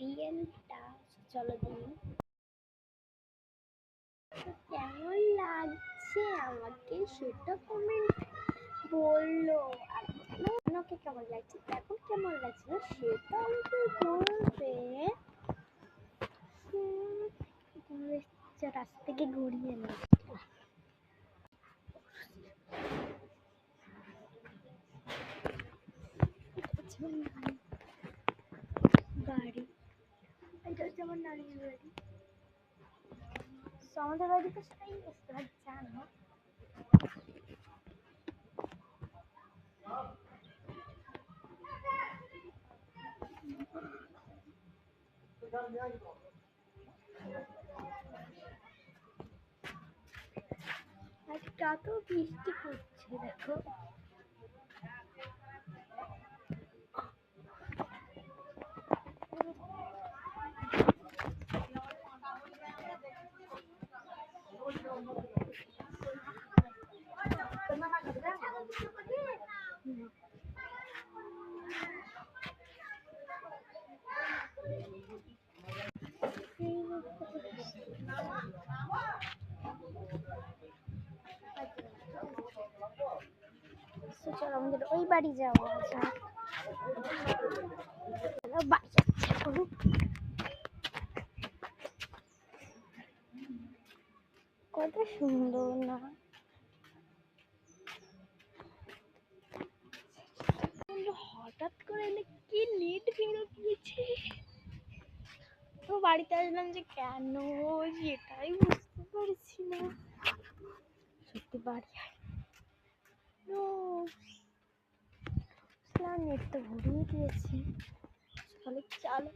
রিয়েলটা। চলো দিন কেমন লাগছে আমাকে সেটা কমেন্ট বললো। আর ওকে কেমন লাগছে, এখন কেমন লাগছে সেটা আমাকে বলবে। রাস্তা থেকে ঘুরিয়ে না বাড়ি, এটা হচ্ছে আমার নানির বাড়ি। আমাদের বাড়িতে সবাই জানো আজকে এত বৃষ্টি পড়ছে দেখো। চলো আমাদের ওই বাড়ি যাবো। আচ্ছা বাড়ি যাচ্ছে কত সুন্দর না, হঠাৎ করে কি নেট ভেঙে গিয়েছে। তো বাড়িতে আসলাম যে কেন সেটাই বুঝতে পারছি না। সত্যি বাড়ি নেট তো ভরিয়ে দিয়েছে। চলো